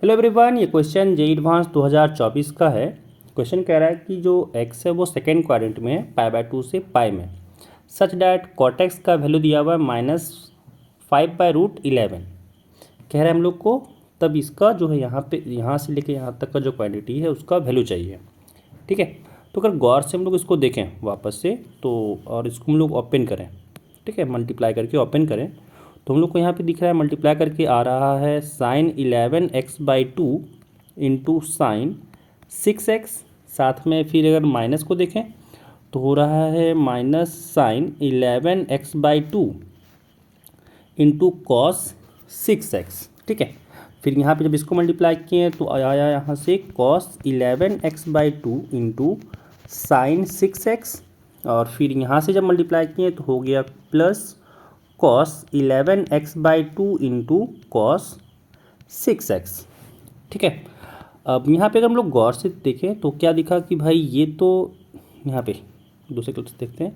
Hello everyone, ये question JEE advance 2024 का है। क्वेश्चन कह रहा है कि जो x है वो सेकेंड क्वाड्रेंट में है π/2 से पाई में, सच डैट कॉट एक्स का वैल्यू दिया हुआ है -5/√11। कह रहा है हम लोग को तब इसका जो है यहाँ पे यहाँ से लेके यहाँ तक का जो क्वांटिटी है उसका वैल्यू चाहिए। ठीक है, तो अगर गौर से हम लोग इसको देखें वापस से तो, और इसको हम लोग ओपन करें, ठीक है, मल्टीप्लाई करके ओपन करें तो हम लोग को यहाँ पे दिख रहा है मल्टीप्लाई करके आ रहा है sin11x/2 इंटू sin6x। साथ में फिर अगर माइनस को देखें तो हो रहा है -sin11x/2 इंटू cos6x। ठीक है, फिर यहाँ पे जब इसको मल्टीप्लाई किए तो आया यहाँ से cos11x/2 इंटू sin6x, और फिर यहाँ से जब मल्टीप्लाई किए तो हो गया प्लस cos11x/2 इंटू cos6x। ठीक है, अब यहाँ पे अगर हम लोग गौर से देखें तो क्या दिखा कि भाई ये तो यहाँ पे दूसरे क्लास देखते हैं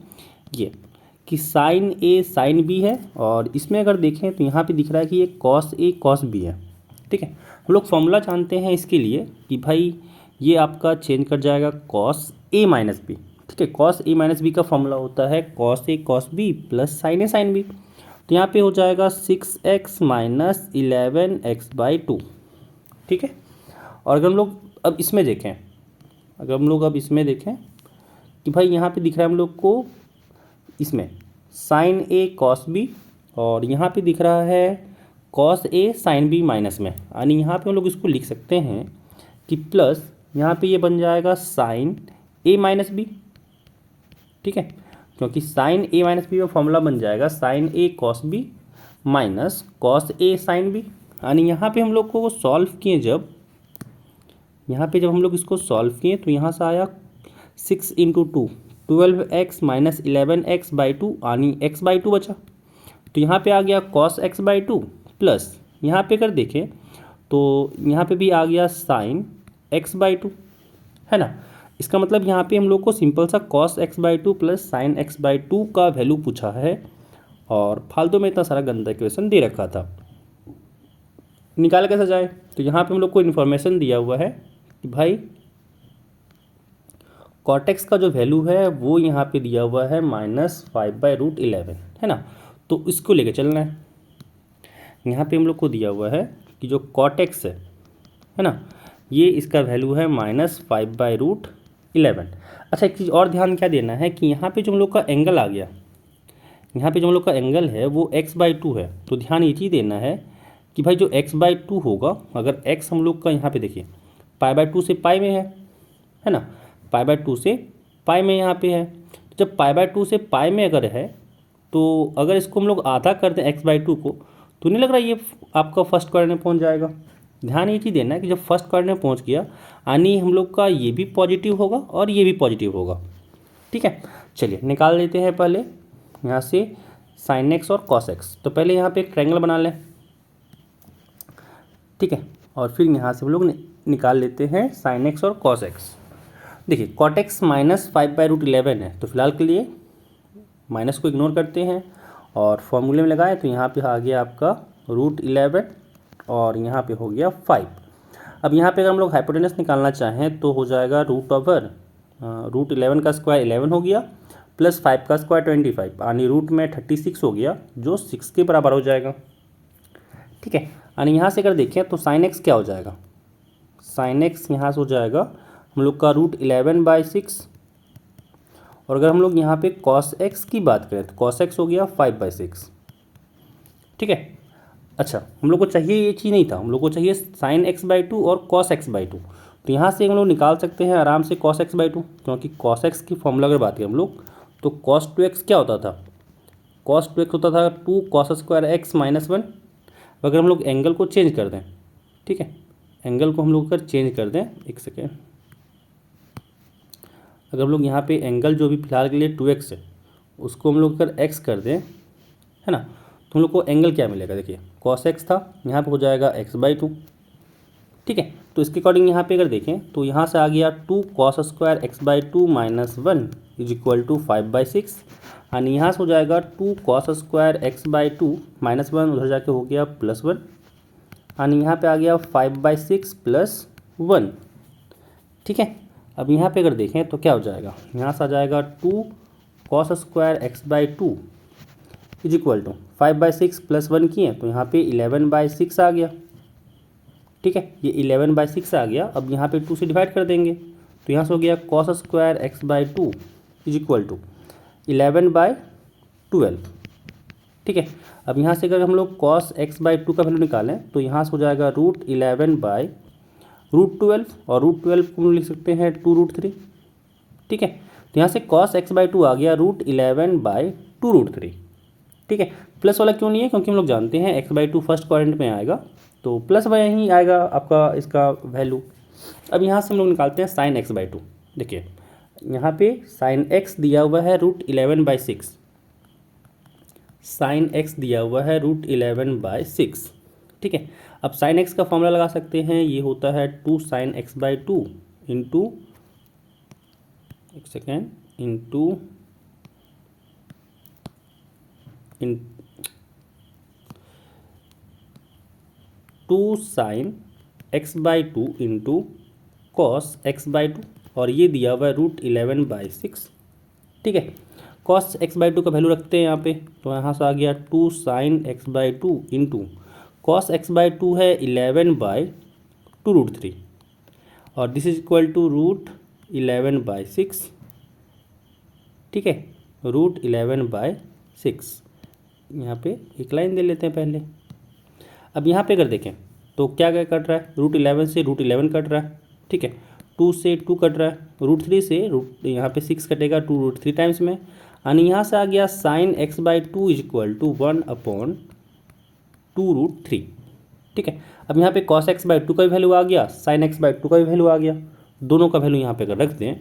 ये कि साइन ए साइन बी है, और इसमें अगर देखें तो यहाँ पे दिख रहा है कि ये कॉस ए कॉस बी है। ठीक है, हम लोग फॉर्मूला जानते हैं इसके लिए कि भाई ये आपका चेंज कर जाएगा कॉस ए माइनस बी। ठीक है, कॉस ए माइनस बी का फॉर्मूला होता है cos A cos B plus sine A sine B. तो यहाँ पे हो जाएगा 6x - 11x/2। ठीक है, और अगर हम लोग अब इसमें देखें, कि भाई यहाँ पे दिख रहा है हम लोग को इसमें साइन ए कॉस बी, और यहाँ पे दिख रहा है कॉस ए साइन बी माइनस में, यानी यहाँ पे हम लोग इसको लिख सकते हैं कि प्लस यहाँ पे ये बन जाएगा साइन ए माइनस बी। ठीक है, क्योंकि साइन ए माइनस बी का फॉर्मूला बन जाएगा sign A cos B minus cos A sine B. यानी यहाँ पे हम लोग को सॉल्व किए जब हम लोग इसको सॉल्व किए तो यहाँ से आया 6 × 2 12x - 11x/2, यानी x/2 बचा। तो यहाँ पे आ गया cos x/2 प्लस यहाँ पे अगर देखें तो यहाँ पे भी आ गया sin x/2, है ना। इसका मतलब यहाँ पे हम लोग को सिंपल सा cos x/2 plus sin x/2 का वैल्यू पूछा है, और फालतू में इतना सारा गंदा इक्वेशन दे रखा था, निकाल कैसे जाए। तो यहाँ पे हम लोग को इन्फॉर्मेशन दिया हुआ है कि भाई cot x का जो वैल्यू है वो यहाँ पे दिया हुआ है -5/√11, है ना। तो इसको लेके चलना है। यहाँ पे हम लोग को दिया हुआ है कि जो cot x है ना, ये इसका वैल्यू है -5/√11। अच्छा, एक चीज़ और ध्यान क्या देना है कि यहाँ पे जो हम लोग का एंगल आ गया, यहाँ पे जो हम लोग का एंगल है वो x/2 है। तो ध्यान ये चीज़ देना है कि भाई जो x/2 होगा, अगर x हम लोग का यहाँ पे देखिए π/2 से पाई में है ना, π/2 से पाई में यहाँ पे है। तो जब π/2 से पाई में अगर है तो अगर इसको हम लोग आधा कर दें x/2 को, तो नहीं लग रहा ये आपका फर्स्ट क्वाड्रेंट में पहुँच जाएगा। ध्यान ये चीज़ देना है कि जब फर्स्ट क्वाड्रेंट में पहुँच गया यानी हम लोग का ये भी पॉजिटिव होगा और ये भी पॉजिटिव होगा। ठीक है, चलिए निकाल लेते हैं पहले यहाँ से sin x और cos x। तो पहले यहाँ पे एक ट्रायंगल बना लें, ठीक है, और फिर यहाँ से हम लोग निकाल लेते हैं sin x और cos x। देखिए cot x -5/√11 है, तो फिलहाल के लिए माइनस को इग्नोर करते हैं और फॉर्मूले में लगाए तो यहाँ पे आ गया आपका √11 और यहाँ पे हो गया 5। अब यहाँ पे अगर हम लोग हाइपोटेनस निकालना चाहें तो हो जाएगा √11 का स्क्वायर 11 हो गया प्लस 5 का स्क्वायर 25, यानी रूट में 36 हो गया जो 6 के बराबर हो जाएगा। ठीक है, यानी यहाँ से अगर देखें तो sin x क्या हो जाएगा, sin x यहाँ से हो जाएगा हम लोग का √11/6, और अगर हम लोग यहाँ पे cos x की बात करें तो cos x हो गया 5/6। ठीक है, अच्छा हम लोग को चाहिए ये चीज़ नहीं था, हम लोग को चाहिए sin x/2 और cos x/2। तो यहाँ से हम लोग निकाल सकते हैं आराम से cos x/2, क्योंकि cos x की फॉर्मूला अगर बात करें हम लोग तो cos 2x क्या होता था, cos 2x होता था 2 cos² x - 1। अगर हम लोग एंगल को चेंज कर दें, ठीक है, एंगल को हम लोग अगर चेंज कर दें, एक सेकेंड, अगर हम लोग यहाँ पे एंगल जो भी फिलहाल के लिए 2x है उसको हम लोग अगर x कर दें, है ना, तो हम लोग को एंगल क्या मिलेगा। देखिए cos x था, यहाँ पे हो जाएगा x/2। ठीक है, तो इसके अकॉर्डिंग यहाँ पे अगर देखें तो यहाँ से आ गया 2 cos² x/2 - 1 = 5/6, यानी यहाँ से हो जाएगा 2 cos² x/2 - 1, उधर जाके हो गया +1, यानी यहाँ पे आ गया 5/6 + 1। ठीक है, अब यहाँ पे अगर देखें तो क्या हो जाएगा, यहाँ से आ जाएगा 2 cos² x/2 is equal to 5/6 + 1 किए तो यहाँ पे 11/6 आ गया। ठीक है, ये 11/6 आ गया। अब यहाँ पे 2 से डिवाइड कर देंगे तो यहाँ से हो गया cos² x/2 is equal to 11/12। ठीक है, अब यहाँ से अगर हम लोग cos x/2 का वैल्यू निकालें तो यहाँ से हो जाएगा √11/√12 और √12 को हम लिख सकते हैं 2√3। ठीक है, तो यहाँ से cos x/2 आ गया √11/2√3। ठीक है, प्लस वाला क्यों नहीं है, क्योंकि हम लोग जानते हैं x/2 फर्स्ट क्वाड्रेंट में आएगा तो प्लस वाला ही आएगा आपका इसका वैल्यू। अब यहाँ से हम लोग निकालते हैं sin x/2। देखिए यहाँ पे sin x दिया हुआ है √11/6, sin x दिया हुआ है √11/6। ठीक है, अब sin x का फॉर्मूला लगा सकते हैं, ये होता है 2 sin x/2 इंटू, एक second, into 2 sin x/2 into cos x/2 और ये दिया हुआ है √11/6। ठीक है, cos x/2 का वैल्यू रखते हैं यहाँ पे तो यहाँ से आ गया 2 sin x/2 into cos x/2 है 11/2√3 और दिस इज इक्वल टू √11/6। ठीक है, √11/6 यहाँ पे एक लाइन दे लेते हैं पहले। अब यहाँ पे अगर देखें तो क्या क्या कट रहा है, √11 से √11 कट रहा है। ठीक है, 2 से 2 कट रहा है, √3 से यहाँ पे 6 कटेगा 2√3 टाइम्स में, यानी यहाँ से आ गया sin x/2 is equal to 1/2√3। ठीक है, अब यहाँ पे cos x/2 का भी वैल्यू आ गया, sin x/2 का भी वैल्यू आ गया, दोनों का वैल्यू यहाँ पे अगर रख दें,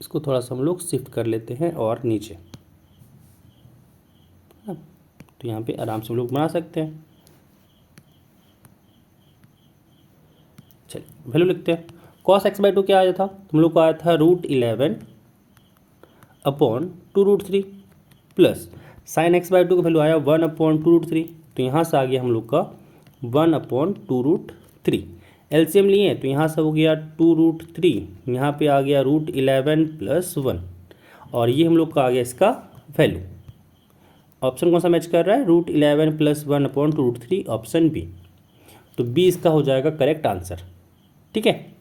इसको थोड़ा सा हम लोग शिफ्ट कर लेते हैं और नीचे, तो यहाँ पे आराम से हम लोग बना सकते हैं। चलिए वैल्यू लिखते हैं। cos x/2 क्या आया था, हम लोग को आया था √11/2√3 प्लस sin x/2 का वैल्यू आया 1/2√3, तो यहाँ से आ गया हम लोग का 1/2√3। एलसीएम लिए तो यहाँ से हो गया 2√3, यहाँ पे आ गया √11 + 1 और ये हम लोग का आ गया इसका वैल्यू। ऑप्शन कौन सा मैच कर रहा है, √11 + 1/2√3, ऑप्शन बी। तो बी इसका हो जाएगा करेक्ट आंसर। ठीक है।